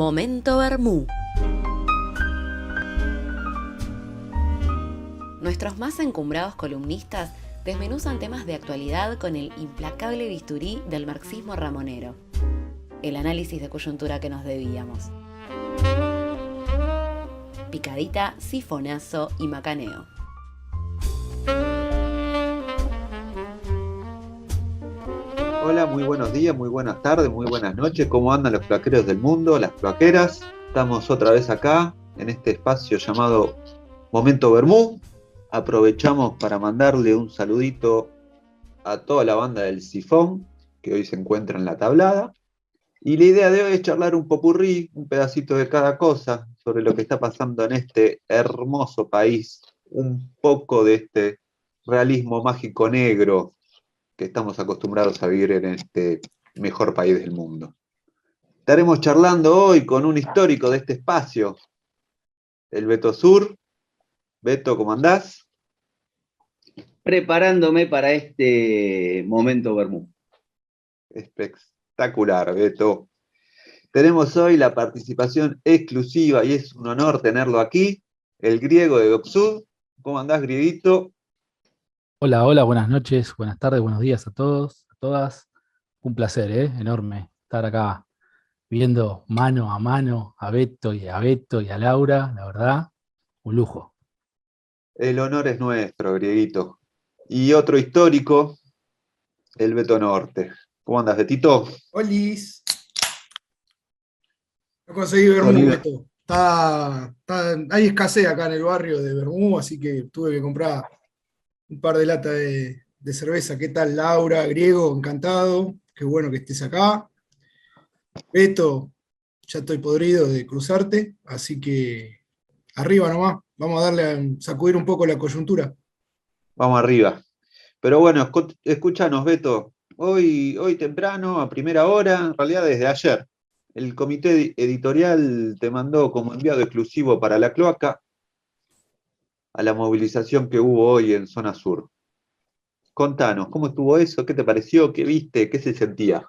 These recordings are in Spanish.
Momento Bermú. Nuestros más encumbrados columnistas desmenuzan temas de actualidad con el implacable bisturí del marxismo ramonero. El análisis de coyuntura que nos debíamos. Picadita, sifonazo y macaneo. Hola, muy buenos días, muy buenas tardes, muy buenas noches. ¿Cómo andan los cloaqueros del mundo, las cloaqueras? Estamos otra vez acá, en este espacio llamado Momento Bermú. Aprovechamos para mandarle un saludito a toda la banda del Sifón, que hoy se encuentra en la tablada. Y la idea de hoy es charlar un popurrí, un pedacito de cada cosa, sobre lo que está pasando en este hermoso país, un poco de este realismo mágico negro que estamos acostumbrados a vivir en este mejor país del mundo. Estaremos charlando hoy con un histórico de este espacio, el Beto Sur. Beto, ¿cómo andás? Preparándome para este momento Bermú. Espectacular, Beto. Tenemos hoy la participación exclusiva y es un honor tenerlo aquí, el griego de Docsud. ¿Cómo andás, grieguito? Hola, buenas noches, buenas tardes, buenos días a todos, a todas. Un placer, enorme estar acá viendo mano a mano a Beto y a Laura, la verdad, un lujo. El honor es nuestro, grieguito. Y otro histórico, el Beto Norte. ¿Cómo andás, Betito? Olis. No conseguí Bermú, Beto. Hay escasez acá en el barrio de Bermú, así que tuve que comprar un par de latas de cerveza. ¿Qué tal, Laura? Griego, encantado. Qué bueno que estés acá. Beto, ya estoy podrido de cruzarte, así que arriba nomás. Vamos a darle a sacudir un poco la coyuntura. Vamos arriba. Pero bueno, escúchanos, Beto. Hoy temprano, a primera hora, en realidad desde ayer, el comité editorial te mandó como enviado exclusivo para la cloaca a la movilización que hubo hoy en Zona Sur. Contanos, ¿cómo estuvo eso? ¿Qué te pareció? ¿Qué viste? ¿Qué se sentía?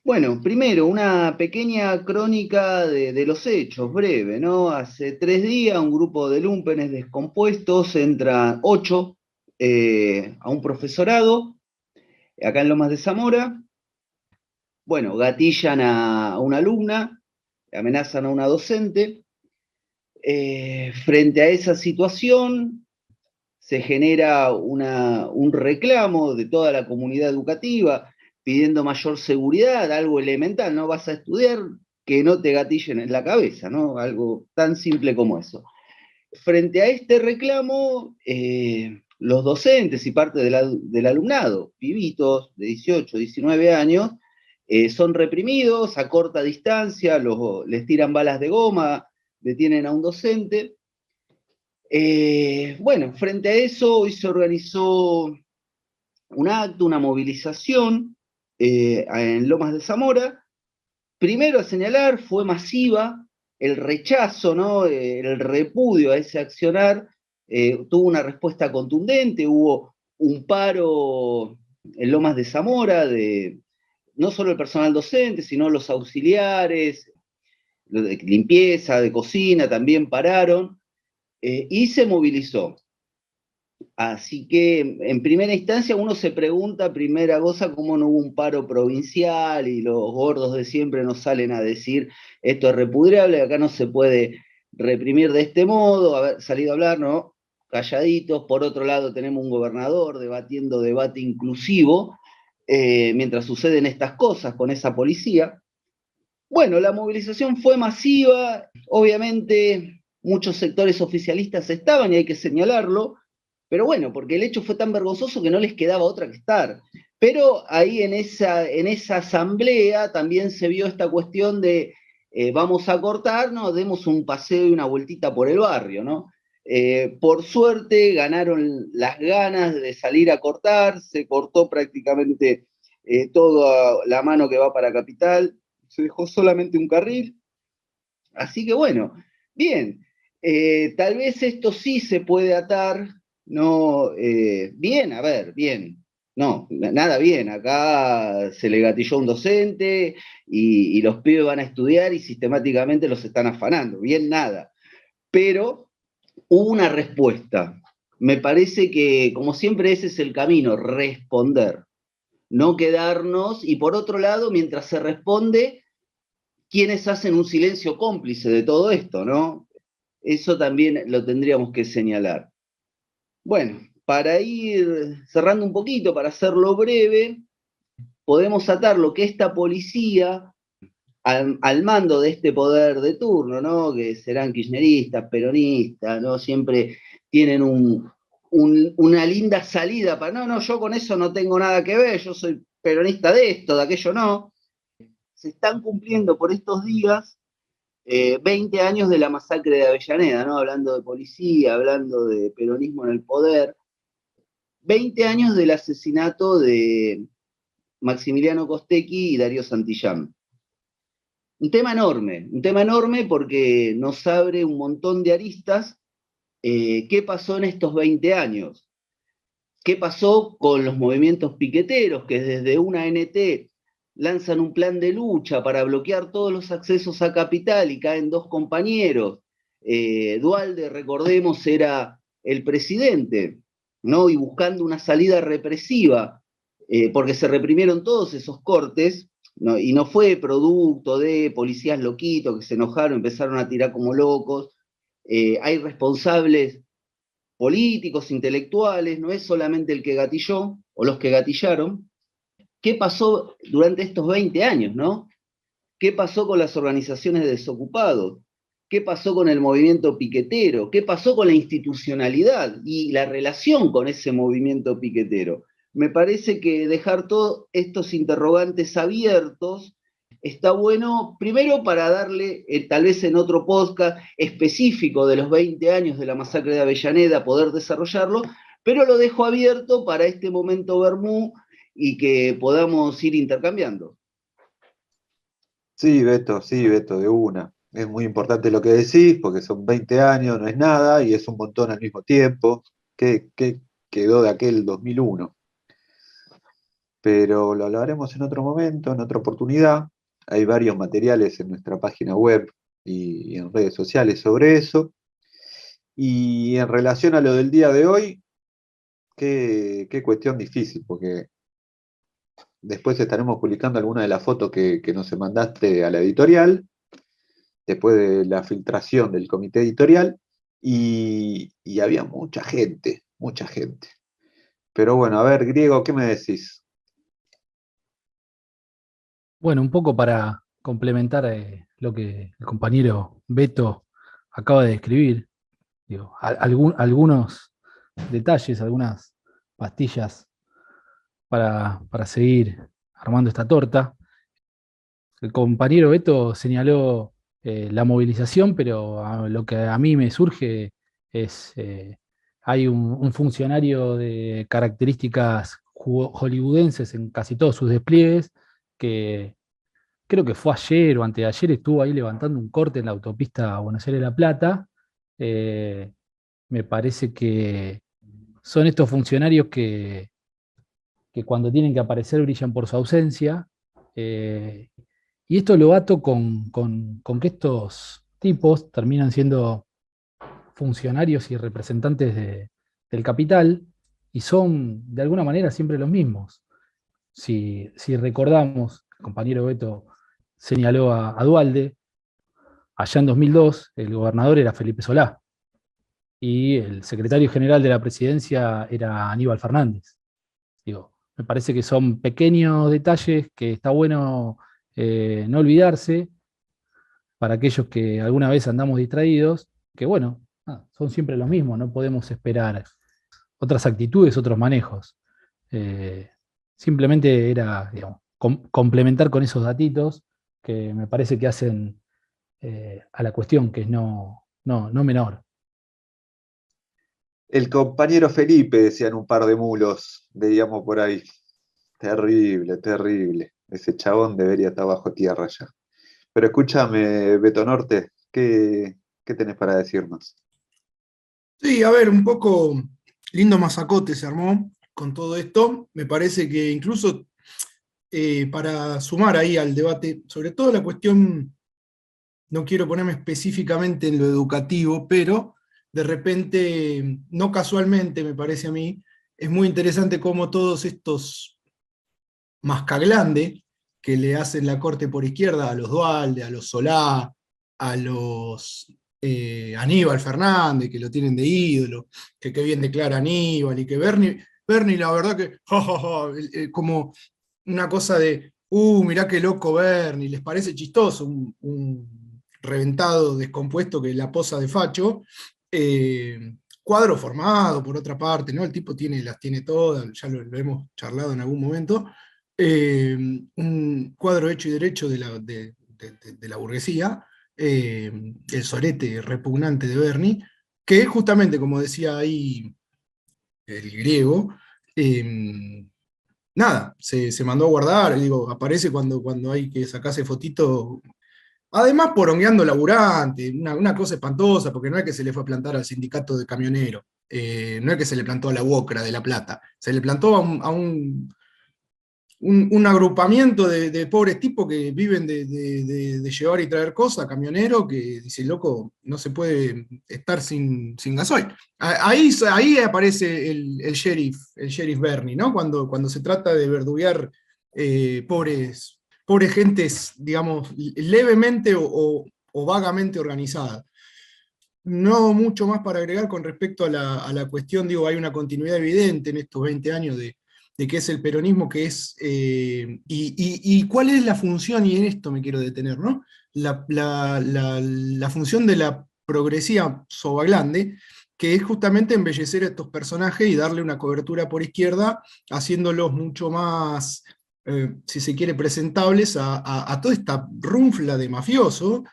Bueno, primero, una pequeña crónica de los hechos, breve, ¿no? Hace 3 días un grupo de lúmpenes descompuestos entran 8 a un profesorado, acá en Lomas de Zamora. Bueno, gatillan a una alumna, amenazan a una docente. Frente a esa situación se genera un reclamo de toda la comunidad educativa pidiendo mayor seguridad, algo elemental, no vas a estudiar que no te gatillen en la cabeza, ¿no? Algo tan simple como eso. Frente a este reclamo, los docentes y parte del alumnado, pibitos de 18, 19 años, son reprimidos a corta distancia, les tiran balas de goma, detienen a un docente. Bueno, frente a eso, hoy se organizó un acto, una movilización en Lomas de Zamora. Primero a señalar, fue masiva el rechazo, ¿no? El repudio a ese accionar, tuvo una respuesta contundente, hubo un paro en Lomas de Zamora de no solo el personal docente, sino los auxiliares, de limpieza, de cocina, también pararon, y se movilizó. Así que en primera instancia uno se pregunta, primera cosa, cómo no hubo un paro provincial y los gordos de siempre nos salen a decir esto es repudiable, acá no se puede reprimir de este modo, haber salido a hablar, ¿no? Calladitos. Por otro lado tenemos un gobernador debatiendo debate inclusivo, mientras suceden estas cosas con esa policía. Bueno, la movilización fue masiva, obviamente muchos sectores oficialistas estaban y hay que señalarlo, pero bueno, porque el hecho fue tan vergonzoso que no les quedaba otra que estar. Pero ahí en esa asamblea también se vio esta cuestión de vamos a cortar, ¿no? Demos un paseo y una vueltita por el barrio, ¿no? Por suerte ganaron las ganas de salir a cortar, se cortó prácticamente toda la mano que va para Capital, se dejó solamente un carril. Así que bueno, bien, tal vez esto sí se puede atar. No, bien, a ver, bien. No, nada bien, acá se le gatilló a un docente y los pibes van a estudiar y sistemáticamente los están afanando, bien nada. Pero hubo una respuesta. Me parece que, como siempre, ese es el camino, responder, no quedarnos, y por otro lado, mientras se responde, ¿quiénes hacen un silencio cómplice de todo esto, no? Eso también lo tendríamos que señalar. Bueno, para ir cerrando un poquito, para hacerlo breve, podemos atar lo que esta policía, al mando de este poder de turno, ¿no? Que serán kirchneristas, peronistas, ¿no? Siempre tienen una linda salida para, no, yo con eso no tengo nada que ver, yo soy peronista de esto, de aquello no. Se están cumpliendo por estos días 20 años de la masacre de Avellaneda, ¿no? Hablando de policía, hablando de peronismo en el poder. 20 años del asesinato de Maximiliano Costecchi y Darío Santillán. Un tema enorme porque nos abre un montón de aristas. ¿Qué pasó en estos 20 años? ¿Qué pasó con los movimientos piqueteros que desde una ANT lanzan un plan de lucha para bloquear todos los accesos a Capital y caen dos compañeros? Duhalde, recordemos, era el presidente, ¿no? Y buscando una salida represiva, porque se reprimieron todos esos cortes, ¿no? Y no fue producto de policías loquitos que se enojaron, empezaron a tirar como locos. Hay responsables políticos, intelectuales, no es solamente el que gatilló o los que gatillaron. ¿Qué pasó durante estos 20 años, no? ¿Qué pasó con las organizaciones de desocupados? ¿Qué pasó con el movimiento piquetero? ¿Qué pasó con la institucionalidad y la relación con ese movimiento piquetero? Me parece que dejar todos estos interrogantes abiertos está bueno, primero para darle, tal vez en otro podcast específico de los 20 años de la masacre de Avellaneda, poder desarrollarlo, pero lo dejo abierto para este momento Bermú y que podamos ir intercambiando. Sí, Beto, de una. Es muy importante lo que decís, porque son 20 años, no es nada, y es un montón al mismo tiempo. ¿Qué quedó de aquel 2001? Pero lo hablaremos en otro momento, en otra oportunidad. Hay varios materiales en nuestra página web y en redes sociales sobre eso. Y en relación a lo del día de hoy, qué cuestión difícil, porque después estaremos publicando alguna de las fotos que nos mandaste a la editorial, después de la filtración del comité editorial, y había mucha gente, mucha gente. Pero bueno, a ver, Griego, ¿qué me decís? Bueno, un poco para complementar lo que el compañero Beto acaba de describir, digo, algunos detalles, algunas pastillas para seguir armando esta torta. El compañero Beto señaló la movilización, pero lo que a mí me surge es, hay un funcionario de características hollywoodenses en casi todos sus despliegues, que creo que fue ayer o anteayer, estuvo ahí levantando un corte en la autopista Buenos Aires-La Plata. Eh, Me parece que son estos funcionarios que cuando tienen que aparecer brillan por su ausencia. eh, y esto lo ato con que estos tipos terminan siendo funcionarios y representantes del capital y son de alguna manera siempre los mismos. Si recordamos, el compañero Beto señaló a Duhalde, allá en 2002 el gobernador era Felipe Solá y el secretario general de la presidencia era Aníbal Fernández. Digo, me parece que son pequeños detalles que está bueno no olvidarse para aquellos que alguna vez andamos distraídos, que bueno, son siempre los mismos, no podemos esperar otras actitudes, otros manejos. Eh, Simplemente era, digamos, complementar con esos datitos que me parece que hacen a la cuestión, que es no menor. El compañero Felipe, decían un par de mulos, veíamos por ahí. Terrible, terrible. Ese chabón debería estar bajo tierra ya. Pero escúchame, Beto Norte, ¿qué tenés para decirnos? Sí, a ver, un poco lindo masacote se armó. con todo esto, me parece que incluso para sumar ahí al debate, sobre todo la cuestión, no quiero ponerme específicamente en lo educativo, pero de repente, no casualmente me parece a mí, es muy interesante cómo todos estos mascaglande que le hacen la corte por izquierda a los Dualde, a los Solá, a los Aníbal Fernández, que lo tienen de ídolo, que qué bien declara Aníbal, y que Bernie la verdad que, ja, ja, ja, como una cosa de, mirá qué loco Bernie, les parece chistoso, un reventado descompuesto que la posa de facho, cuadro formado por otra parte, ¿no? El tipo las tiene todas, ya lo hemos charlado en algún momento, un cuadro hecho y derecho de la burguesía, el sorete repugnante de Bernie, que justamente, como decía ahí el griego, nada, se mandó a guardar, digo, aparece cuando hay que sacarse fotito, además porongueando laburante, una cosa espantosa, porque no es que se le fue a plantar al sindicato de camioneros, no es que se le plantó a la UOCRA de La Plata, se le plantó un agrupamiento de pobres tipos que viven de llevar y traer cosas, camionero, que dice, loco, no se puede estar sin gasoil. Ahí aparece el sheriff Bernie, ¿no? Cuando se trata de verduguear pobres gentes, digamos, levemente o vagamente organizadas. No mucho más para agregar con respecto a la cuestión, digo, hay una continuidad evidente en estos 20 años de qué es el peronismo, qué es, y cuál es la función, y en esto me quiero detener, ¿no? La función de la progresía Sobaglande, que es justamente embellecer a estos personajes y darle una cobertura por izquierda, haciéndolos mucho más, si se quiere, presentables a toda esta runfla de mafioso,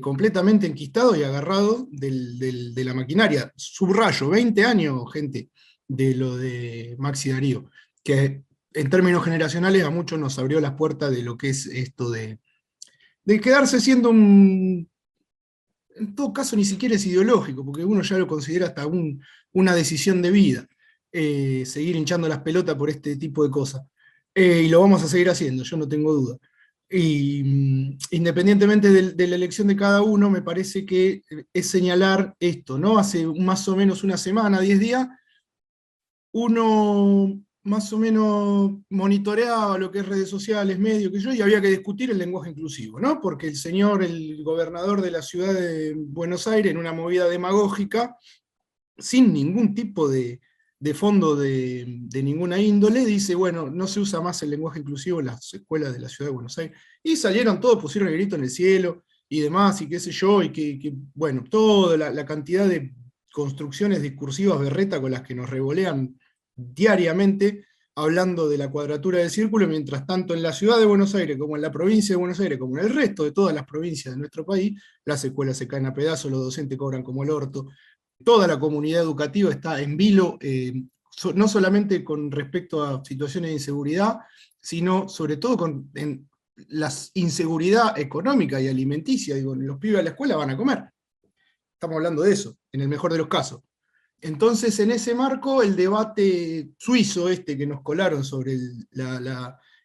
completamente enquistado y agarrado de la maquinaria. Subrayo, 20 años, gente, de lo de Maxi Darío, que en términos generacionales a muchos nos abrió las puertas de lo que es esto de quedarse siendo en todo caso ni siquiera es ideológico, porque uno ya lo considera hasta una decisión de vida, seguir hinchando las pelotas por este tipo de cosas. Y lo vamos a seguir haciendo, yo no tengo duda. Y independientemente de la elección de cada uno, me parece que es señalar esto, ¿no? Hace más o menos una semana, 10 días, uno más o menos monitoreaba lo que es redes sociales, medios, y había que discutir el lenguaje inclusivo, ¿no? Porque el gobernador de la ciudad de Buenos Aires, en una movida demagógica, sin ningún tipo de fondo de ninguna índole, dice, bueno, no se usa más el lenguaje inclusivo en las escuelas de la ciudad de Buenos Aires. Y salieron todos, pusieron el grito en el cielo, y demás, y qué sé yo, y que bueno, toda la cantidad de construcciones discursivas berreta con las que nos revolean diariamente, hablando de la cuadratura del círculo, mientras tanto en la ciudad de Buenos Aires, como en la provincia de Buenos Aires, como en el resto de todas las provincias de nuestro país, las escuelas se caen a pedazos, los docentes cobran como el orto, toda la comunidad educativa está en vilo, no solamente con respecto a situaciones de inseguridad, sino sobre todo en la inseguridad económica y alimenticia. Digo, los pibes a la escuela van a comer. Estamos hablando de eso, en el mejor de los casos. Entonces, en ese marco, el debate suizo que nos colaron sobre el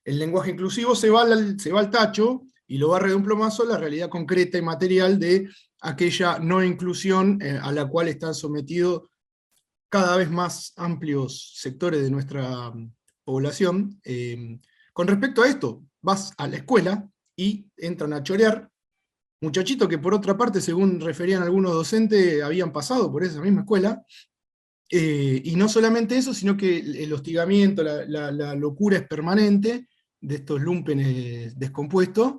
lenguaje inclusivo se va al tacho y lo barre de un plumazo la realidad concreta y material de aquella no inclusión a la cual están sometidos cada vez más amplios sectores de nuestra población. Con respecto a esto, vas a la escuela y entran a chorear muchachitos que por otra parte, según referían algunos docentes, habían pasado por esa misma escuela, y no solamente eso, sino que el hostigamiento, la locura es permanente de estos lumpenes descompuestos,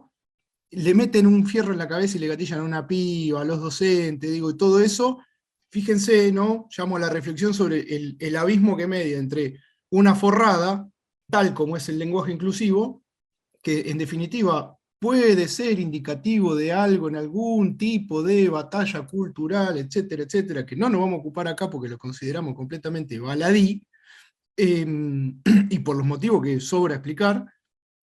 le meten un fierro en la cabeza y le gatillan a una piba, a los docentes, digo, y todo eso, fíjense, ¿no? Llamo a la reflexión sobre el abismo que media entre una forrada, tal como es el lenguaje inclusivo, que en definitiva puede ser indicativo de algo en algún tipo de batalla cultural, etcétera, etcétera, que no nos vamos a ocupar acá porque lo consideramos completamente baladí, y por los motivos que sobra explicar,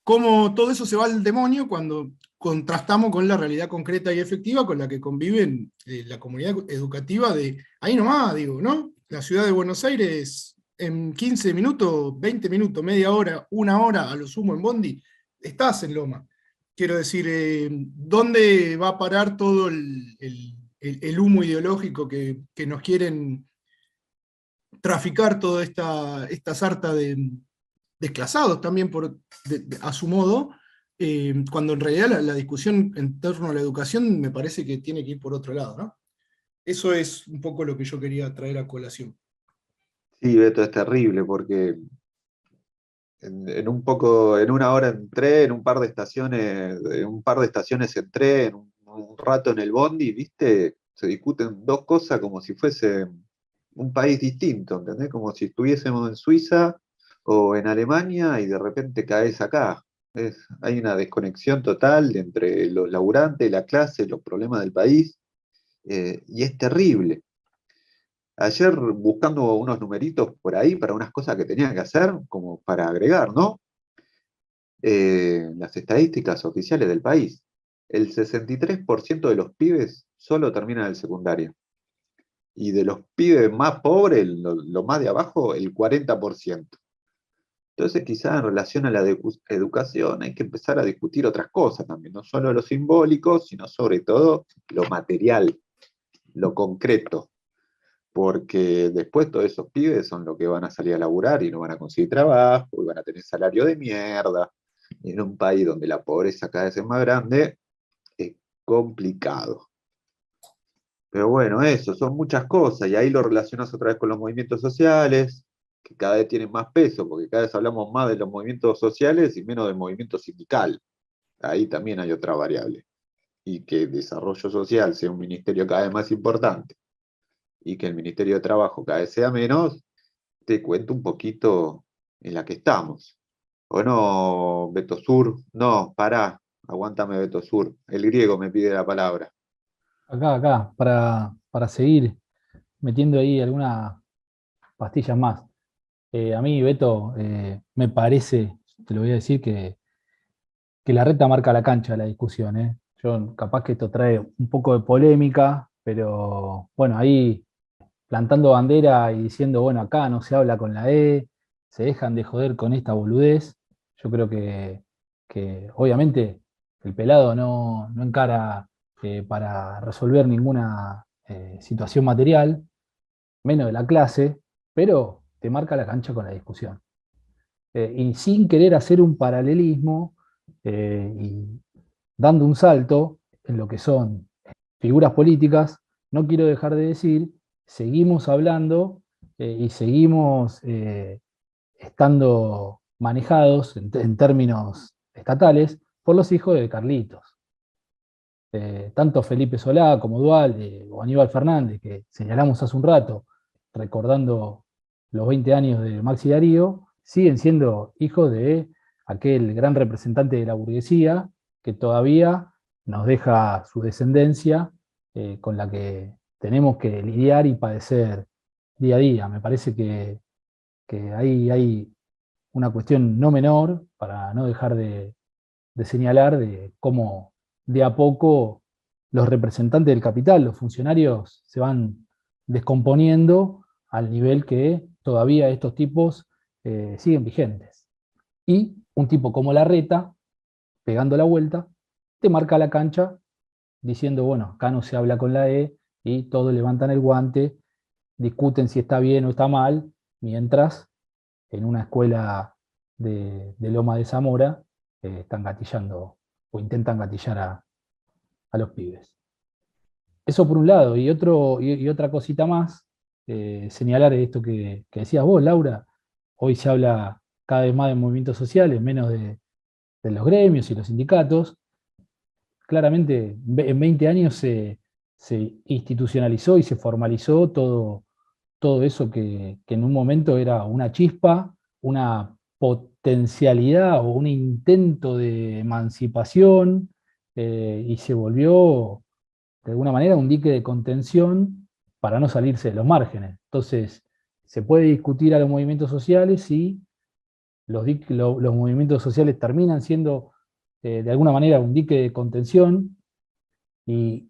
cómo todo eso se va al demonio cuando contrastamos con la realidad concreta y efectiva con la que conviven la comunidad educativa de ahí nomás, digo, ¿no? La ciudad de Buenos Aires en 15 minutos, 20 minutos, media hora, una hora, a lo sumo en Bondi, estás en Loma. Quiero decir, ¿dónde va a parar todo el humo ideológico que nos quieren traficar toda esta sarta de desclasados también a su modo, cuando en realidad la discusión en torno a la educación me parece que tiene que ir por otro lado, ¿no? Eso es un poco lo que yo quería traer a colación. Sí, Beto, es terrible porque en una hora entré, en un par de estaciones entré, en un rato en el bondi, ¿viste? Se discuten dos cosas como si fuese un país distinto, ¿entendés? Como si estuviésemos en Suiza o en Alemania y de repente caes acá. Hay una desconexión total entre los laburantes, la clase, los problemas del país, y es terrible. Ayer buscando unos numeritos por ahí para unas cosas que tenía que hacer, como para agregar, ¿no? Las estadísticas oficiales del país. El 63% de los pibes solo terminan el secundario. Y de los pibes más pobres, lo más de abajo, el 40%. Entonces, quizás en relación a la educación hay que empezar a discutir otras cosas también, no solo lo simbólico, sino sobre todo lo material, lo concreto, porque después todos esos pibes son los que van a salir a laburar y no van a conseguir trabajo, y van a tener salario de mierda. Y en un país donde la pobreza cada vez es más grande, es complicado. Pero bueno, eso, son muchas cosas, y ahí lo relacionas otra vez con los movimientos sociales, que cada vez tienen más peso, porque cada vez hablamos más de los movimientos sociales y menos del movimiento sindical. Ahí también hay otra variable. Y que el desarrollo social sea un ministerio cada vez más importante, y que el Ministerio de Trabajo cada vez sea menos, te cuento un poquito en la que estamos. ¿O no, Beto Sur? No, pará, aguántame, Beto Sur. El griego me pide la palabra. Acá, para seguir metiendo ahí algunas pastillas más. A mí, Beto, me parece, te lo voy a decir, que la reta marca la cancha de la discusión, ¿eh? Yo capaz que esto trae un poco de polémica, pero bueno, ahí plantando bandera y diciendo, bueno, acá no se habla con la E, se dejan de joder con esta boludez. Yo creo que obviamente el pelado no encara para resolver ninguna situación material, menos de la clase, pero te marca la cancha con la discusión. Y sin querer hacer un paralelismo y dando un salto en lo que son figuras políticas, no quiero dejar de decir, seguimos hablando y seguimos estando manejados en términos estatales por los hijos de Carlitos. Tanto Felipe Solá como Dualde o Aníbal Fernández, que señalamos hace un rato, recordando los 20 años de Maxi Darío, siguen siendo hijos de aquel gran representante de la burguesía que todavía nos deja su descendencia con la que tenemos que lidiar y padecer día a día. Me parece que ahí hay una cuestión no menor para no dejar de señalar de cómo de a poco los representantes del capital, los funcionarios, se van descomponiendo al nivel que todavía estos tipos siguen vigentes. Y un tipo como Larreta, pegando la vuelta, te marca la cancha diciendo, bueno, acá no se habla con la E, y todos levantan el guante, discuten si está bien o está mal, mientras en una escuela de Loma de Zamora están gatillando o intentan gatillar a los pibes. Eso por un lado, y otra cosita más, señalar esto que decías vos, Laura. Hoy se habla cada vez más de movimientos sociales, menos de los gremios y los sindicatos. Claramente, en 20 años se institucionalizó y se formalizó todo eso que en un momento era una chispa, una potencialidad o un intento de emancipación, y se volvió de alguna manera un dique de contención para no salirse de los márgenes. Entonces, se puede discutir a los movimientos sociales si los movimientos sociales terminan siendo de alguna manera un dique de contención, y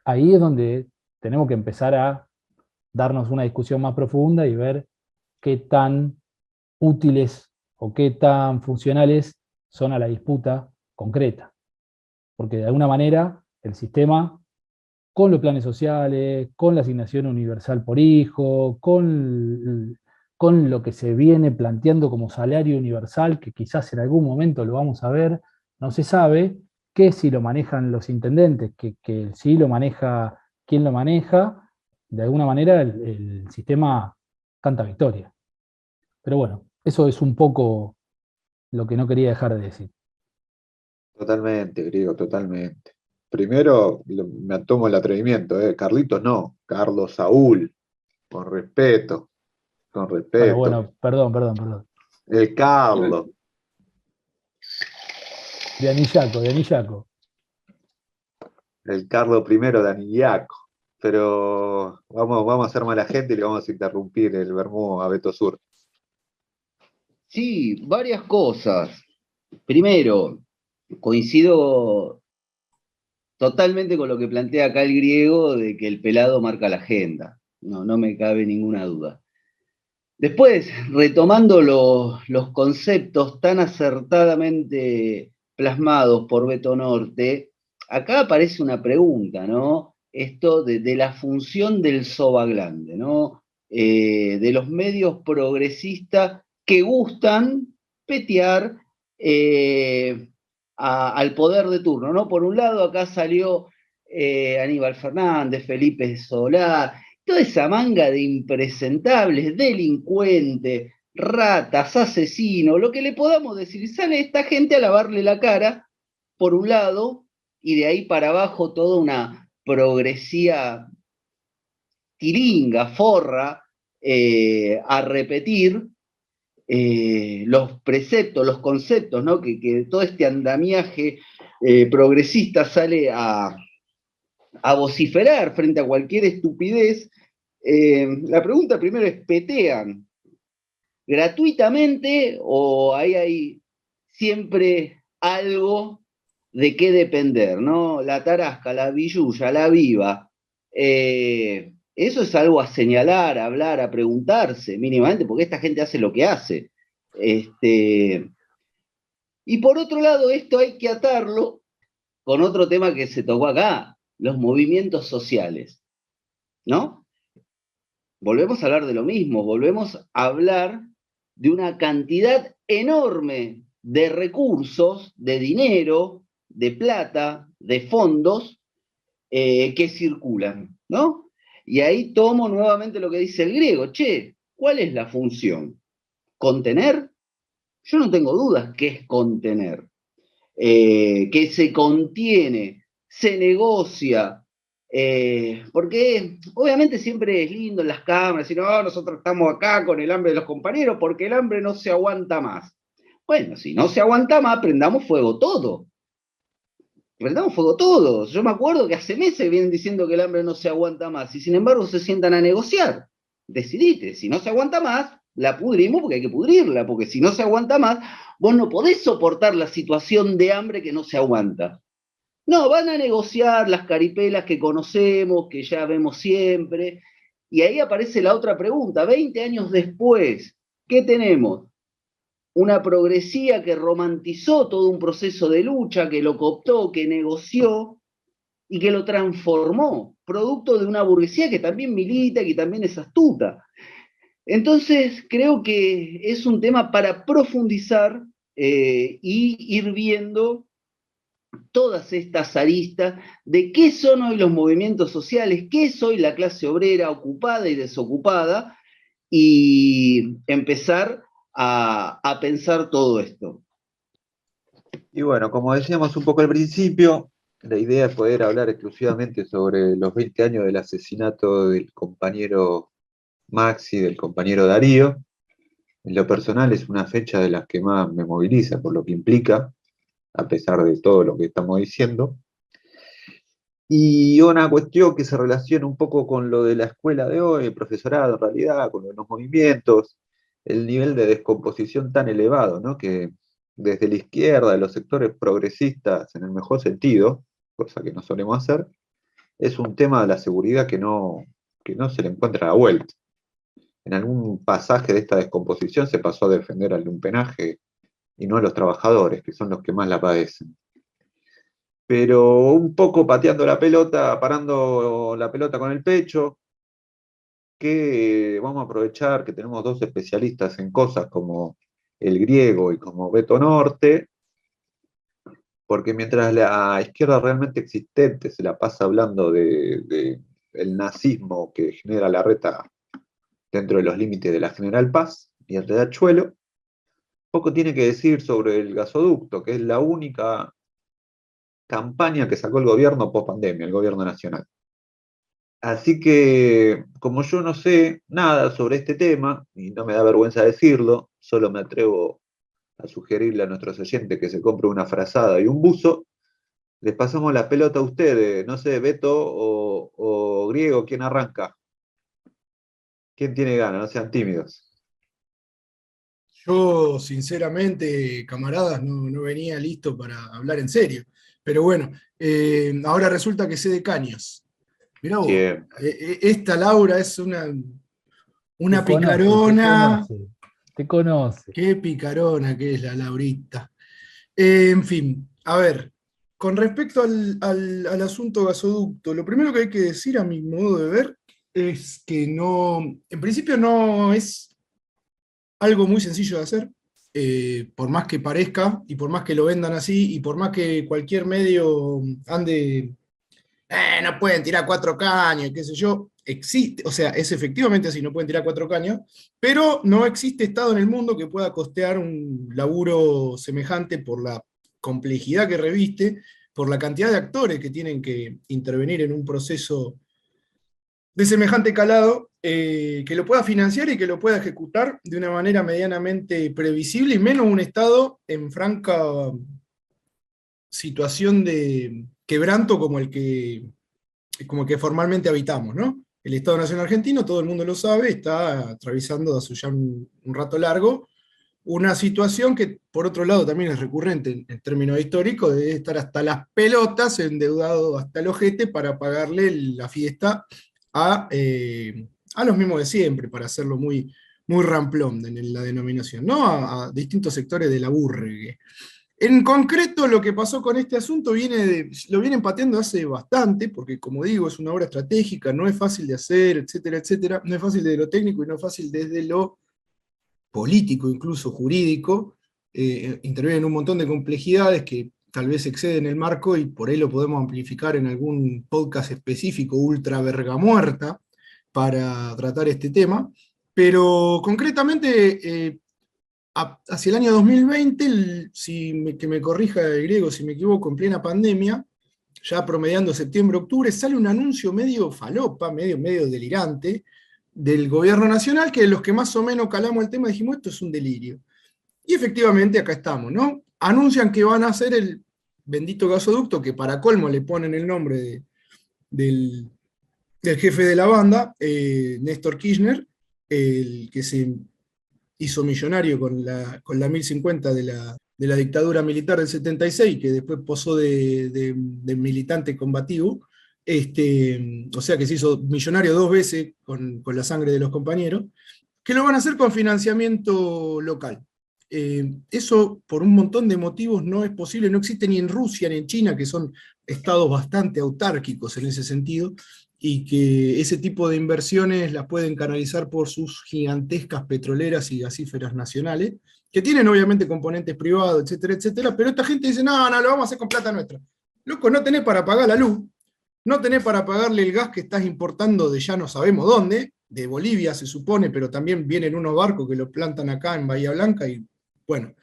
ahí es donde tenemos que empezar a darnos una discusión más profunda y ver qué tan útiles o qué tan funcionales son a la disputa concreta. Porque de alguna manera el sistema, con los planes sociales, con la asignación universal por hijo, con lo que se viene planteando como salario universal, que quizás en algún momento lo vamos a ver, no se sabe, que si lo manejan los intendentes, que si lo maneja quien lo maneja, de alguna manera el sistema canta victoria. Pero bueno, eso es un poco lo que no quería dejar de decir. Totalmente, Griego, totalmente. Primero, me tomo el atrevimiento, ¿eh? Carlitos no, Carlos Saúl, con respeto, con Bueno, respeto. bueno, perdón. El Carlos, De Anillaco. el Carlos primero de Anillaco. Pero vamos a ser mala gente y le vamos a interrumpir el Bermú a Beto Sur. Sí, varias cosas. Primero, coincido totalmente con lo que plantea acá el griego de que el pelado marca la agenda. No me cabe ninguna duda. Después, retomando los conceptos tan acertadamente plasmados por Beto Norte, acá aparece una pregunta, ¿no? Esto de la función del sobaglande, ¿no? De los medios progresistas que gustan petear al poder de turno, ¿no? Por un lado, acá salió Aníbal Fernández, Felipe Solá, toda esa manga de impresentables, delincuentes, ratas, asesinos, lo que le podamos decir. Sale esta gente a lavarle la cara, por un lado, y de ahí para abajo toda una progresía tiringa, forra, a repetir los preceptos, los conceptos, ¿no? Que todo este andamiaje progresista sale a vociferar frente a cualquier estupidez. La pregunta primero es, ¿petean gratuitamente o hay siempre algo de qué depender, ¿no? La tarasca, la billulla, la viva. Eso es algo a señalar, a hablar, a preguntarse mínimamente, porque esta gente hace lo que hace. Y por otro lado, esto hay que atarlo con otro tema que se tocó acá, los movimientos sociales, ¿no? Volvemos a hablar de lo mismo, volvemos a hablar de una cantidad enorme de recursos, de dinero, de plata, de fondos que circulan, ¿no? Y ahí tomo nuevamente lo que dice el griego, che, ¿cuál es la función? ¿Contener? Yo no tengo dudas que es contener, que se contiene, se negocia, porque obviamente siempre es lindo en las cámaras, y no, nosotros estamos acá con el hambre de los compañeros, porque el hambre no se aguanta más. Bueno, si no se aguanta más, prendamos fuego todo. Prendamos fuego todos. Yo me acuerdo que hace meses vienen diciendo que el hambre no se aguanta más, y sin embargo se sientan a negociar. Decidite, si no se aguanta más, la pudrimos porque hay que pudrirla, porque si no se aguanta más, vos no podés soportar la situación de hambre que no se aguanta. No, van a negociar las caripelas que conocemos, que ya vemos siempre, y ahí aparece la otra pregunta, 20 años después, ¿qué tenemos? Una progresía que romantizó todo un proceso de lucha, que lo cooptó, que negoció y que lo transformó, producto de una burguesía que también milita y que también es astuta. Entonces, creo que es un tema para profundizar y ir viendo todas estas aristas de qué son hoy los movimientos sociales, qué es hoy la clase obrera ocupada y desocupada, y empezar a pensar todo esto. Y bueno, como decíamos un poco al principio, la idea es poder hablar exclusivamente sobre los 20 años del asesinato del compañero Maxi, del compañero Darío. En lo personal es una fecha de las que más me moviliza por lo que implica, a pesar de todo lo que estamos diciendo. Y una cuestión que se relaciona un poco con lo de la escuela de hoy, el profesorado en realidad, con los movimientos, el nivel de descomposición tan elevado, ¿no? Que desde la izquierda, de los sectores progresistas en el mejor sentido, cosa que no solemos hacer, es un tema de la seguridad que no se le encuentra la vuelta. en algún pasaje de esta descomposición se pasó a defender al lumpenaje y no a los trabajadores, que son los que más la padecen. Pero un poco pateando la pelota, parando la pelota con el pecho, que vamos a aprovechar que tenemos dos especialistas en cosas como el griego y como Beto Norte, porque mientras la izquierda realmente existente se la pasa hablando el nazismo que genera la reta dentro de los límites de la General Paz y el Riachuelo, poco tiene que decir sobre el gasoducto, que es la única campaña que sacó el gobierno post pandemia, el gobierno nacional. Así que, como yo no sé nada sobre este tema, y no me da vergüenza decirlo, solo me atrevo a sugerirle a nuestros oyentes que se compre una frazada y un buzo, les pasamos la pelota a ustedes, no sé, Beto o Griego, ¿quién arranca? ¿Quién tiene ganas? No sean tímidos. Yo, sinceramente, camaradas, no venía listo para hablar en serio. Pero bueno, ahora resulta que sé de caños. Mirá vos, Siempre. esta Laura es una Te conoce, te picarona. conoce, te conoce. Qué picarona que es la Laurita. En fin, a ver, con respecto al asunto gasoducto, lo primero que hay que decir, a mi modo de ver, es que no, en principio no es algo muy sencillo de hacer, por más que parezca, y por más que lo vendan así, y por más que cualquier medio ande, no pueden tirar 4 caños, qué sé yo, existe, o sea, es efectivamente así, no pueden tirar 4 caños, pero no existe estado en el mundo que pueda costear un laburo semejante por la complejidad que reviste, por la cantidad de actores que tienen que intervenir en un proceso de semejante calado, que lo pueda financiar y que lo pueda ejecutar de una manera medianamente previsible, y menos un Estado en franca situación de quebranto como el que formalmente habitamos, ¿no? El Estado Nacional Argentino, todo el mundo lo sabe, está atravesando hace ya un rato largo una situación que, por otro lado, también es recurrente en términos históricos, de estar hasta las pelotas, endeudado hasta el ojete para pagarle la fiesta a los mismos de siempre, para hacerlo muy, muy ramplón en la denominación, ¿no? A distintos sectores de la burgue. En concreto, lo que pasó con este asunto lo vienen pateando hace bastante, porque como digo, es una obra estratégica, no es fácil de hacer, etcétera, etcétera, no es fácil desde lo técnico y no es fácil desde lo político, incluso jurídico, intervienen un montón de complejidades que tal vez exceden el marco y por ahí lo podemos amplificar en algún podcast específico, ultra verga muerta, para tratar este tema. Pero concretamente, hacia el año 2020, que me corrija el griego si me equivoco, en plena pandemia, ya promediando septiembre-octubre, sale un anuncio medio falopa, medio delirante, del gobierno nacional, que los que más o menos calamos el tema dijimos, esto es un delirio. Y efectivamente acá estamos, ¿no? Anuncian que van a hacer el bendito gasoducto, que para colmo le ponen el nombre del, del jefe de la banda, Néstor Kirchner, el que se hizo millonario con la 1050 de la dictadura militar del 76, que después posó de militante combativo, o sea que se hizo millonario 2 veces con la sangre de los compañeros, que lo van a hacer con financiamiento local. Eso, por un montón de motivos, no es posible, no existe ni en Rusia ni en China, que son estados bastante autárquicos en ese sentido, y que ese tipo de inversiones las pueden canalizar por sus gigantescas petroleras y gasíferas nacionales, que tienen obviamente componentes privados, etcétera, etcétera, pero esta gente dice, no, lo vamos a hacer con plata nuestra. Loco, no tenés para pagar la luz, no tenés para pagarle el gas que estás importando de ya no sabemos dónde, de Bolivia se supone, pero también vienen unos barcos que lo plantan acá en Bahía Blanca, y bueno,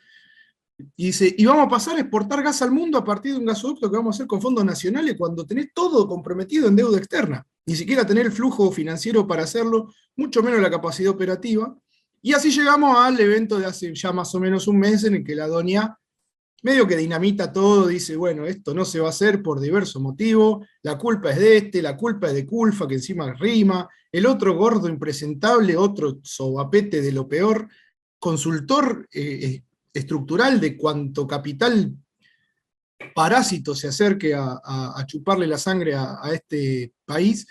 y dice, y vamos a pasar a exportar gas al mundo a partir de un gasoducto que vamos a hacer con fondos nacionales cuando tenés todo comprometido en deuda externa. Ni siquiera tener el flujo financiero para hacerlo, mucho menos la capacidad operativa. Y así llegamos al evento de hace ya más o menos un mes en el que la doña medio que dinamita todo, dice, bueno, esto no se va a hacer por diversos motivos, la culpa es de este, la culpa es de Culfa, que encima rima, el otro gordo impresentable, otro sobapete de lo peor, consultor estructural de cuanto capital parásito se acerque a chuparle la sangre a este país,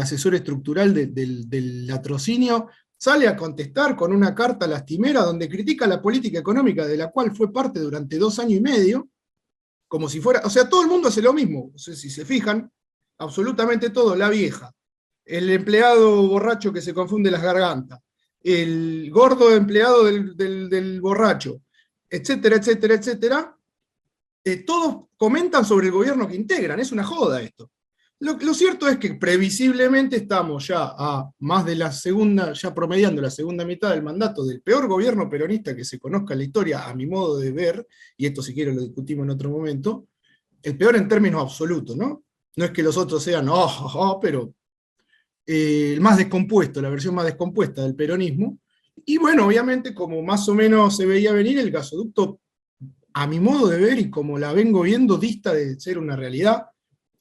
asesor estructural del latrocinio, sale a contestar con una carta lastimera donde critica la política económica de la cual fue parte durante 2 años y medio, como si fuera, o sea, todo el mundo hace lo mismo, no sé si se fijan, absolutamente todo, la vieja, el empleado borracho que se confunde las gargantas, el gordo empleado del borracho, etcétera, etcétera, etcétera, todos comentan sobre el gobierno que integran, es una joda esto. Lo cierto es que previsiblemente estamos ya a más de la segunda, ya promediando la segunda mitad del mandato del peor gobierno peronista que se conozca en la historia, a mi modo de ver, y esto si quiero lo discutimos en otro momento, el peor en términos absolutos, ¿no? No es que los otros sean, pero el más descompuesto, la versión más descompuesta del peronismo. Y bueno, obviamente, como más o menos se veía venir, el gasoducto, a mi modo de ver y como la vengo viendo, dista de ser una realidad,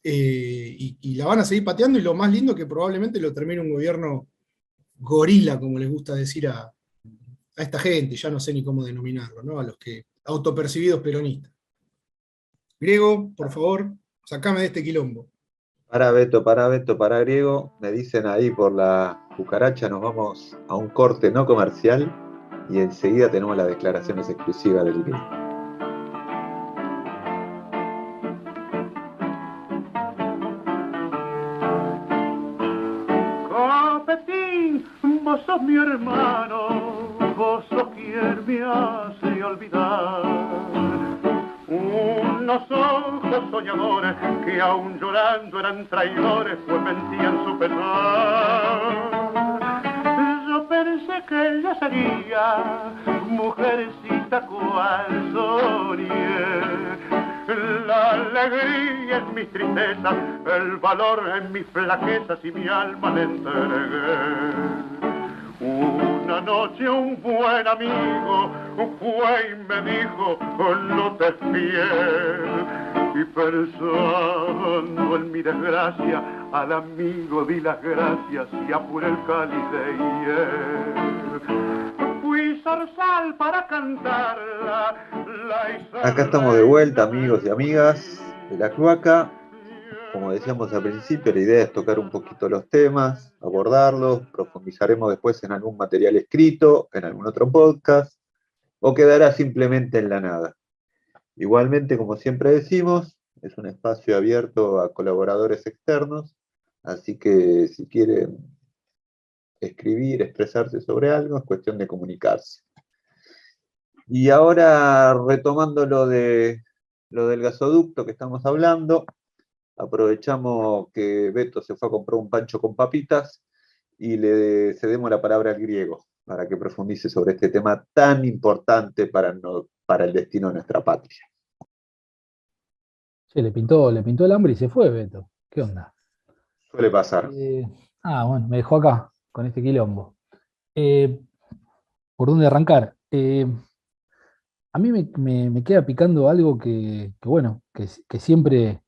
y la van a seguir pateando, y lo más lindo que probablemente lo termine un gobierno gorila, como les gusta decir a esta gente, ya no sé ni cómo denominarlo, ¿no? A los que autopercibidos peronistas. Griego, por favor, sacame de este quilombo. Para Beto, para Griego. Me dicen ahí por la cucaracha, nos vamos a un corte no comercial y enseguida tenemos las declaraciones exclusivas del Griego. Copetín, vos sos mi hermano, vos sos quien me hace olvidar. Unos ojos soñadores que aún llorando eran traidores, pues mentían su pesar. Yo pensé que ella sería mujercita cual soñé. La alegría en mis tristezas, el valor en mis flaquezas y mi alma le entregué. Una noche un buen amigo fue y me dijo, no te fíes. Y pensando en mi desgracia, al amigo di las gracias y apuré el cáliz de hiel. Fui zorzal para cantarla. Acá estamos de vuelta, amigos y amigas de la cloaca. Como decíamos al principio, la idea es tocar un poquito los temas, abordarlos, profundizaremos después en algún material escrito, en algún otro podcast, o quedará simplemente en la nada. Igualmente, como siempre decimos, es un espacio abierto a colaboradores externos, así que si quieren escribir, expresarse sobre algo, es cuestión de comunicarse. Y ahora, retomando lo del gasoducto que estamos hablando, aprovechamos que Beto se fue a comprar un pancho con papitas y le cedemos la palabra al Griego para que profundice sobre este tema tan importante para el destino de nuestra patria. Che, le pintó el hambre y se fue, Beto. ¿Qué onda? Suele pasar. Bueno, me dejó acá, con este quilombo. ¿Por dónde arrancar? A mí me queda picando algo bueno, que siempre,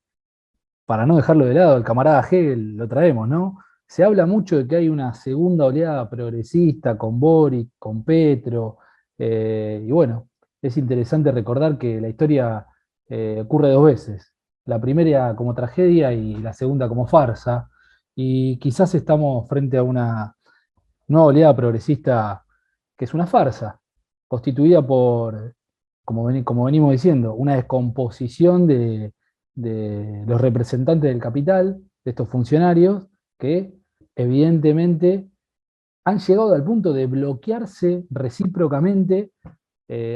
para no dejarlo de lado, el camarada Hegel lo traemos, ¿no? Se habla mucho de que hay una segunda oleada progresista con Boric, con Petro, y bueno, es interesante recordar que la historia ocurre 2 veces. La primera como tragedia y la segunda como farsa, y quizás estamos frente a una nueva oleada progresista que es una farsa, constituida por, como venimos diciendo, una descomposición de los representantes del capital, de estos funcionarios, que evidentemente han llegado al punto de bloquearse recíprocamente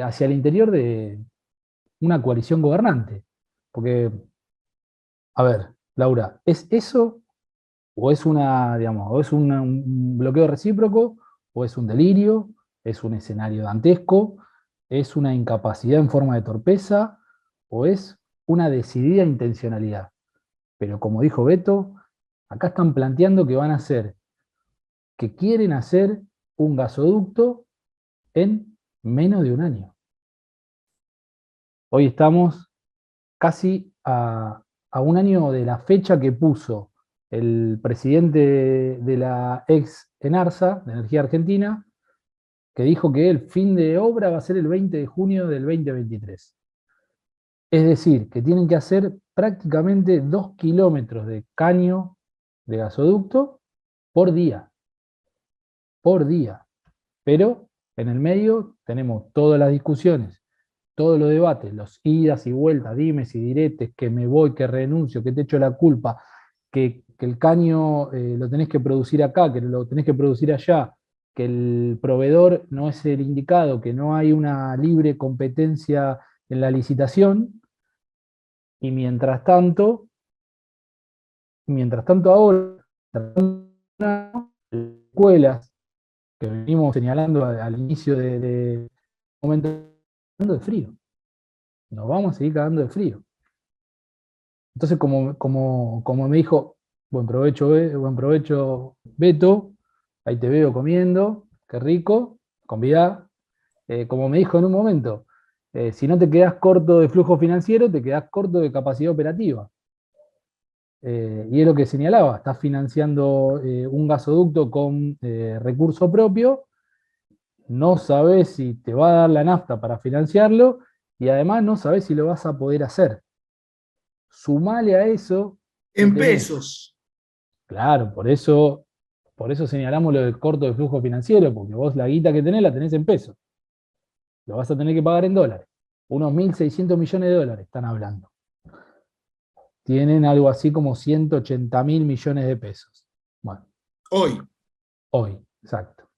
hacia el interior de una coalición gobernante. Porque, a ver, Laura, ¿es eso o es un bloqueo recíproco, o es un delirio, es un escenario dantesco, es una incapacidad en forma de torpeza, o es una decidida intencionalidad? Pero como dijo Beto, acá están planteando que quieren hacer un gasoducto en menos de un año. Hoy estamos casi a un año de la fecha que puso el presidente de la ex ENARSA, de Energía Argentina, que dijo que el fin de obra va a ser el 20 de junio del 2023. Es decir, que tienen que hacer prácticamente 2 kilómetros de caño de gasoducto por día. por día. Pero en el medio tenemos todas las discusiones, todos los debates, los idas y vueltas, dimes y diretes, que me voy, que renuncio, que te echo la culpa, que el caño lo tenés que producir acá, que lo tenés que producir allá, que el proveedor no es el indicado, que no hay una libre competencia en la licitación, y mientras tanto ahora, escuelas que venimos señalando al inicio de momento, cagando de frío. Nos vamos a seguir cagando de frío. Entonces, como me dijo, buen provecho, Beto, ahí te veo comiendo, qué rico, convidá. Como me dijo en un momento, si no te quedás corto de flujo financiero, te quedás corto de capacidad operativa. Y es lo que señalaba, estás financiando un gasoducto con recurso propio, no sabes si te va a dar la nafta para financiarlo, y además no sabes si lo vas a poder hacer. Sumale a eso. En pesos. Claro, por eso señalamos lo del corto de flujo financiero, porque vos la guita que tenés la tenés en pesos. Lo vas a tener que pagar en dólares. Unos 1.600 millones de dólares están hablando. Tienen algo así como 180.000 millones de pesos. Bueno. Hoy, exacto.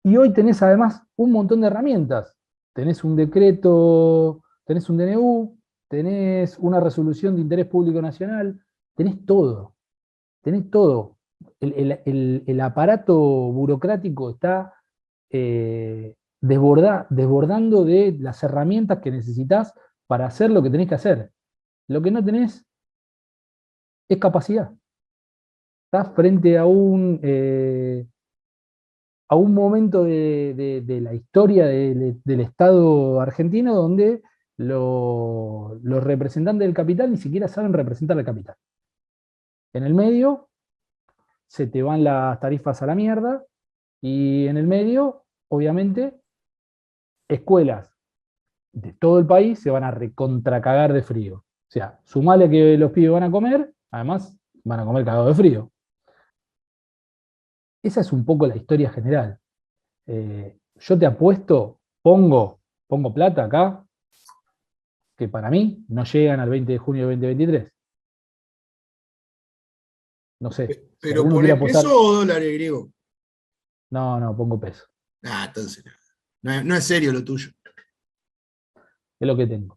Y hoy tenés además un montón de herramientas. Tenés un decreto, tenés un DNU, tenés una resolución de interés público nacional, tenés todo. Tenés todo. El aparato burocrático está desbordando de las herramientas que necesitas para hacer lo que tenés que hacer. Lo que no tenés es capacidad. Estás frente a un momento de la historia del Estado argentino donde los representantes del capital ni siquiera saben representar al capital. En el medio se te van las tarifas a la mierda, y en el medio, obviamente, escuelas de todo el país se van a recontracagar de frío. O sea, sumale que los pibes van a comer, además van a comer cagados de frío. Esa es un poco la historia general. Yo te apuesto, pongo plata acá, que para mí no llegan al 20 de junio de 2023. No sé. ¿Pero si pones peso o dólares, griego? No, pongo peso. Entonces no es serio lo tuyo. Es lo que tengo.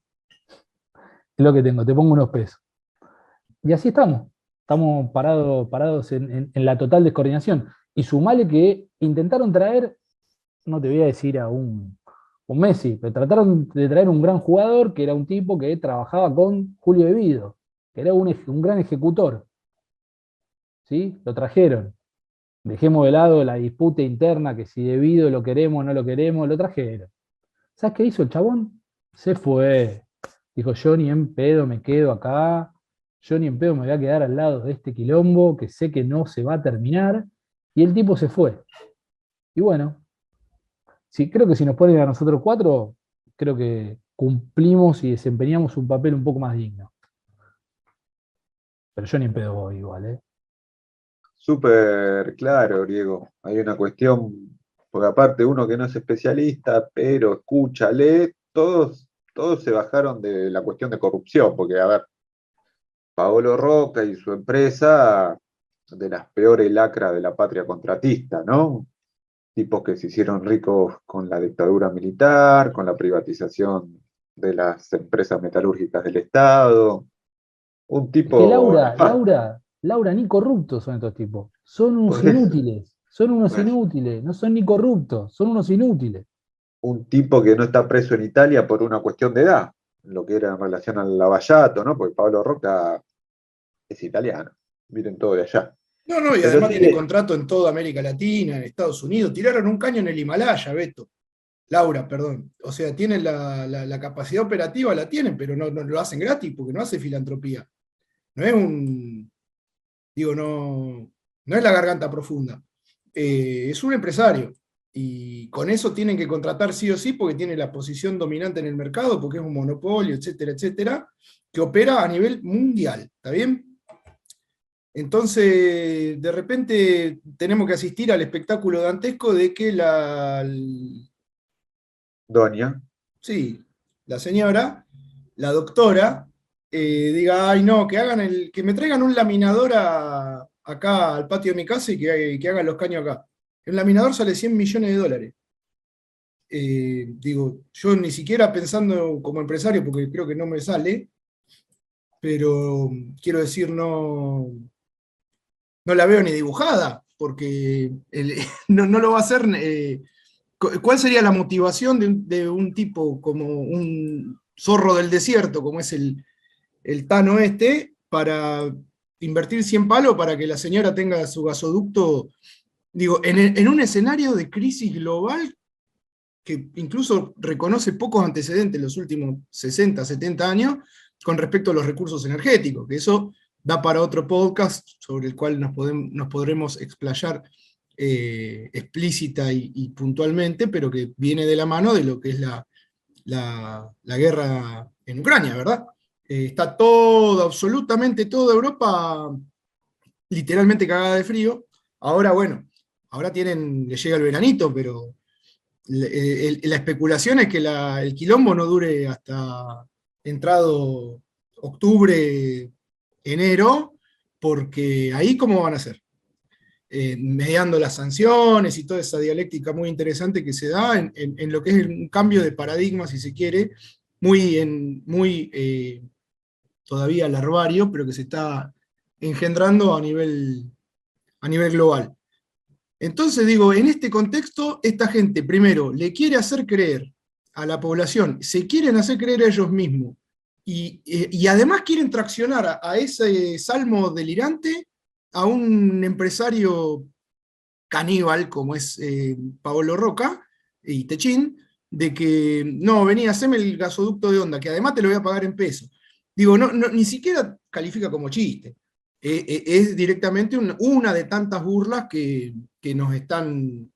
Te pongo unos pesos. Y así estamos. Estamos parados en la total descoordinación. Y sumale que intentaron traer, no te voy a decir a un Messi, pero trataron de traer un gran jugador que era un tipo que trabajaba con Julio De Vido, que era un gran ejecutor. ¿Sí? Lo trajeron. Dejemos de lado la disputa interna, que si De Vido lo queremos o no lo queremos, lo trajeron. ¿Sabes qué hizo el chabón? Se fue. Dijo, yo ni en pedo me quedo acá, yo ni en pedo me voy a quedar al lado de este quilombo que sé que no se va a terminar. Y el tipo se fue. Y bueno, creo que si nos ponen a nosotros cuatro, creo que cumplimos y desempeñamos un papel un poco más digno. Pero yo ni en pedo voy igual, ¿eh? Súper claro, Diego. Hay una cuestión, porque aparte uno que no es especialista, pero escucha, lee, todos se bajaron de la cuestión de corrupción, porque a ver, Paolo Roca y su empresa, de las peores lacras de la patria contratista, ¿no? Tipos que se hicieron ricos con la dictadura militar, con la privatización de las empresas metalúrgicas del Estado. Un tipo. Es que Laura, ni corruptos son estos tipos. Son unos inútiles. No son ni corruptos, son unos inútiles. Un tipo que no está preso en Italia por una cuestión de edad, lo que era en relación al Lavallato, ¿no? Porque Pablo Roca es italiano, miren todo de allá. No, y además tiene contrato en toda América Latina, en Estados Unidos. Tiraron un caño en el Himalaya, Beto. Laura, perdón. O sea, tienen la capacidad operativa, la tienen, pero no lo hacen gratis porque no hace filantropía. No es no es la garganta profunda. Es un empresario. Y con eso tienen que contratar sí o sí porque tiene la posición dominante en el mercado, porque es un monopolio, etcétera, etcétera, que opera a nivel mundial. ¿Está bien? Entonces, de repente tenemos que asistir al espectáculo dantesco de que Doña. sí, la señora, la doctora, diga, ay no, que me traigan un laminador acá al patio de mi casa y que hagan los caños acá. El laminador sale $100 millones. Digo, yo ni siquiera pensando como empresario, porque creo que no me sale, pero quiero decir, no la veo ni dibujada, porque no lo va a hacer. ¿Cuál sería la motivación de un tipo como un zorro del desierto, como es el Tano para invertir 100 palos para que la señora tenga su gasoducto? Digo, en un escenario de crisis global que incluso reconoce pocos antecedentes en los últimos 60, 70 años con respecto a los recursos energéticos, que eso da para otro podcast sobre el cual nos podremos explayar explícita y puntualmente, pero que viene de la mano de lo que es la guerra en Ucrania, ¿verdad? Está absolutamente toda Europa literalmente cagada de frío. Ahora, bueno, ahora le llega el veranito, pero la especulación es que el quilombo no dure hasta entrado octubre, enero, porque ahí cómo van a ser. Mediando las sanciones y toda esa dialéctica muy interesante que se da en lo que es un cambio de paradigma, si se quiere, muy todavía larvario, pero que se está engendrando a nivel global. Entonces digo, en este contexto, esta gente primero le quiere hacer creer a la población, se quieren hacer creer a ellos mismos, y además quieren traccionar a ese salmo delirante a un empresario caníbal como es Paolo Roca y Techín, de que no, vení, haceme el gasoducto de Onda, que además te lo voy a pagar en pesos. Digo, ni siquiera califica como chiste. Es directamente una de tantas burlas que nos están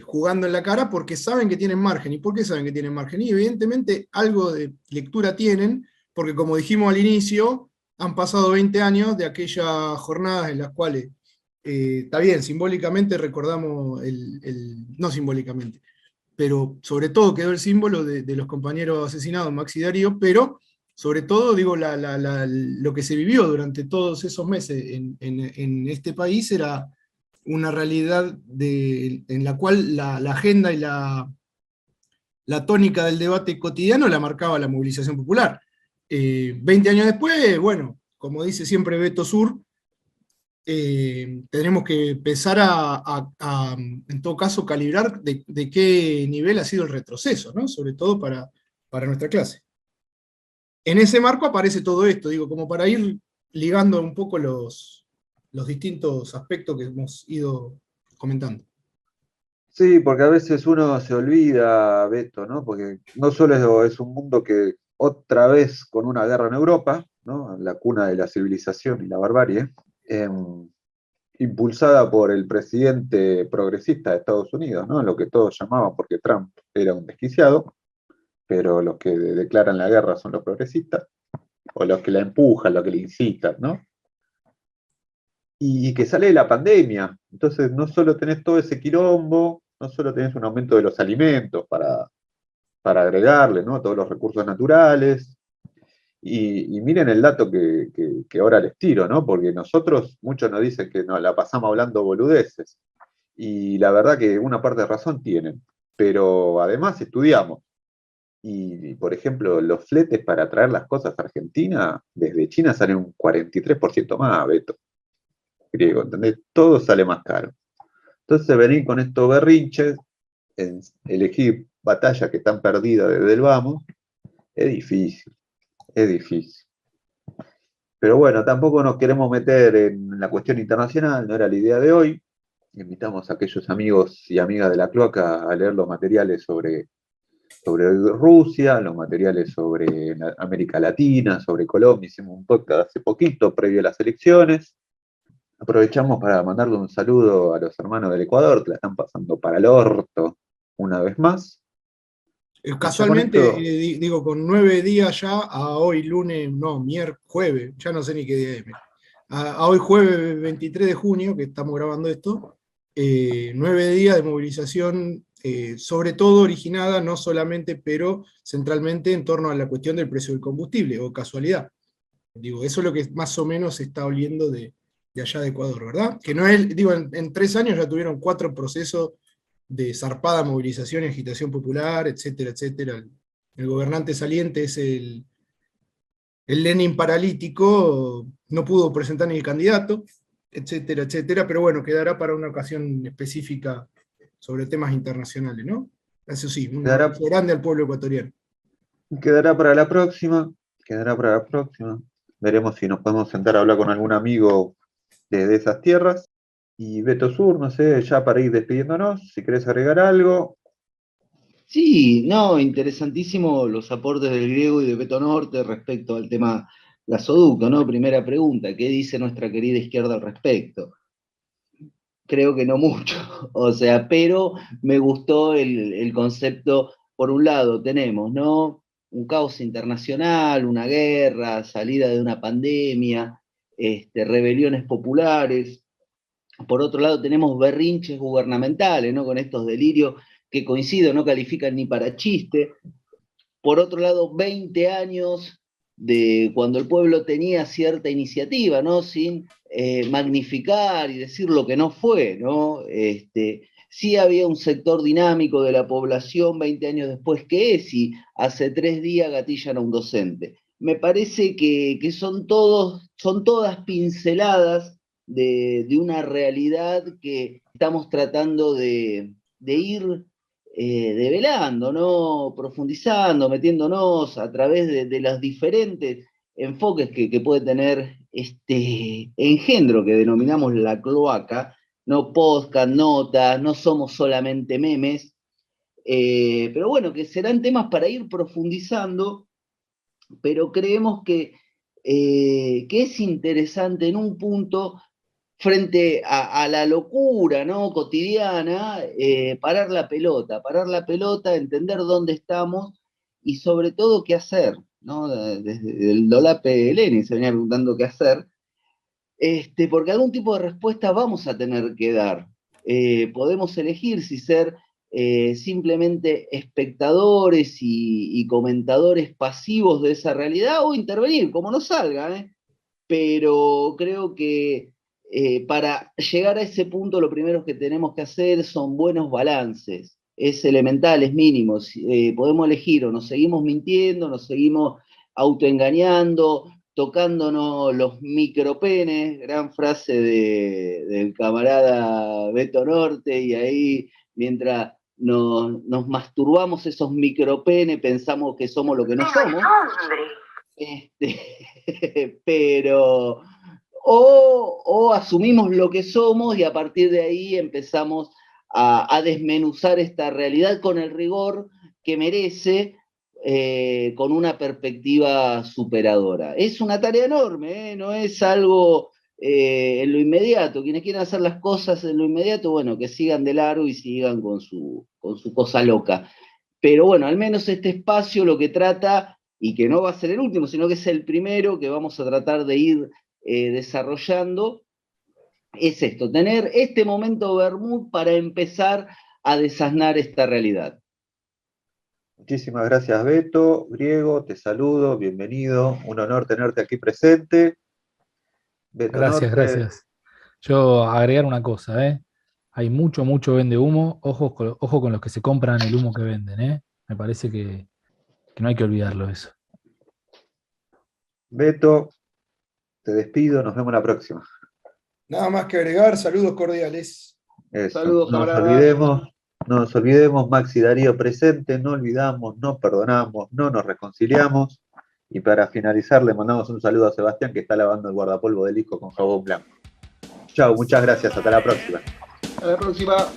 jugando en la cara porque saben que tienen margen. ¿Y por qué saben que tienen margen? Y evidentemente algo de lectura tienen, porque como dijimos al inicio, han pasado 20 años de aquellas jornadas en las cuales, está bien, simbólicamente recordamos no simbólicamente, pero sobre todo quedó el símbolo de los compañeros asesinados, Maxi y Darío, pero sobre todo, digo, lo que se vivió durante todos esos meses en este país era una realidad en la cual la agenda y la tónica del debate cotidiano la marcaba la movilización popular. 20 años después, bueno, como dice siempre Beto Sur, tendremos que empezar en todo caso, calibrar de qué nivel ha sido el retroceso, ¿no? Sobre todo para nuestra clase. En ese marco aparece todo esto, digo, como para ir ligando un poco los distintos aspectos que hemos ido comentando. Sí, porque a veces uno se olvida, Beto, ¿no? Porque no solo es un mundo que otra vez con una guerra en Europa, ¿no? La cuna de la civilización y la barbarie, impulsada por el presidente progresista de Estados Unidos, ¿no? Lo que todos llamaban, porque Trump era un desquiciado, pero los que declaran la guerra son los progresistas, o los que la empujan, los que la incitan, ¿no? Y que sale de la pandemia. Entonces no solo tenés todo ese quilombo, no solo tenés un aumento de los alimentos para agregarle, ¿no? Todos los recursos naturales. Y miren el dato que ahora les tiro, ¿no? Porque muchos nos dicen que nos la pasamos hablando boludeces. Y la verdad que una parte de razón tienen. Pero además estudiamos. Y, por ejemplo, los fletes para traer las cosas a Argentina, desde China salen un 43% más, Beto. Griego, ¿entendés? Todo sale más caro. Entonces venir con estos berrinches, elegir batallas que están perdidas desde el vamos, es difícil. Pero bueno, tampoco nos queremos meter en la cuestión internacional, no era la idea de hoy. Invitamos a aquellos amigos y amigas de la cloaca a leer los materiales sobre Rusia, los materiales sobre América Latina, sobre Colombia. Hicimos un podcast hace poquito, previo a las elecciones. Aprovechamos para mandarle un saludo a los hermanos del Ecuador, que la están pasando para el orto una vez más. Casualmente, digo, con 9 días ya a hoy, lunes, no, miércoles, jueves, ya no sé ni qué día es. a hoy jueves 23 de junio, que estamos grabando esto, 9 días de movilización, sobre todo originada, no solamente, pero centralmente en torno a la cuestión del precio del combustible, o casualidad. Digo, eso es lo que más o menos se está oliendo de allá de Ecuador, ¿verdad? Que no es, digo, en 3 años ya tuvieron 4 procesos de zarpada movilización y agitación popular, etcétera, etcétera. El gobernante saliente es el Lenin paralítico, no pudo presentar ni el candidato, etcétera, etcétera, pero bueno, quedará para una ocasión específica sobre temas internacionales, ¿no? Eso sí, un abrazo grande al pueblo ecuatoriano. Quedará para la próxima, quedará para la próxima. Veremos si nos podemos sentar a hablar con algún amigo de esas tierras. Y Beto Sur, no sé, ya para ir despidiéndonos, si querés agregar algo. Sí, no, interesantísimo los aportes del griego y de Beto Norte respecto al tema gasoducto, ¿no? Primera pregunta, ¿qué dice nuestra querida izquierda al respecto? Creo que no mucho, o sea, pero me gustó el concepto. Por un lado tenemos, ¿no?, un caos internacional, una guerra, salida de una pandemia, rebeliones populares. Por otro lado tenemos berrinches gubernamentales, ¿no?, con estos delirios que coincido, no califican ni para chiste. Por otro lado, 20 años de cuando el pueblo tenía cierta iniciativa, ¿no?, sin magnificar y decir lo que no fue, ¿no? Sí había un sector dinámico de la población 20 años después que es, y hace 3 días gatillan a un docente. Me parece que son todas pinceladas de una realidad que estamos tratando de ir develando, ¿no?, profundizando, metiéndonos a través de los diferentes enfoques que puede tener este engendro que denominamos la cloaca, no podcast, notas, no somos solamente memes, pero bueno, que serán temas para ir profundizando, pero creemos que es interesante en un punto, frente a la locura, ¿no?, cotidiana, parar la pelota, entender dónde estamos y sobre todo qué hacer, ¿no? Desde el Dolape Lenin se venía preguntando qué hacer, porque algún tipo de respuesta vamos a tener que dar. Podemos elegir si ser simplemente espectadores y comentadores pasivos de esa realidad, o intervenir, como nos salga, pero creo que para llegar a ese punto lo primero que tenemos que hacer son buenos balances. Es elemental, es mínimo. Podemos elegir, o nos seguimos mintiendo, nos seguimos autoengañando, tocándonos los micropenes, gran frase del camarada Beto Norte, y ahí mientras nos masturbamos esos micropenes pensamos que somos lo que no somos. Pero o asumimos lo que somos y a partir de ahí empezamos a desmenuzar esta realidad con el rigor que merece, con una perspectiva superadora. Es una tarea enorme, no es algo en lo inmediato. Quienes quieran hacer las cosas en lo inmediato, bueno, que sigan de largo y sigan con su cosa loca. Pero bueno, al menos este espacio lo que trata, y que no va a ser el último, sino que es el primero que vamos a tratar de ir desarrollando, es esto, tener este momento Bermud para empezar a desasnar esta realidad. Muchísimas gracias, Beto. Griego, te saludo, bienvenido, un honor tenerte aquí presente. Beto Gracias, Norte. gracias. Yo agregar una cosa, hay mucho vende humo, ojo con los que se compran el humo que venden, me parece que no hay que olvidarlo eso. Beto, te despido, nos vemos la próxima. Nada más que agregar, saludos cordiales. Eso. Saludos, No nos olvidemos, Maxi Darío presente, no olvidamos, no perdonamos, no nos reconciliamos. Y para finalizar le mandamos un saludo a Sebastián, que está lavando el guardapolvo del disco con jabón blanco. Chao, muchas gracias, hasta la próxima. Hasta la próxima.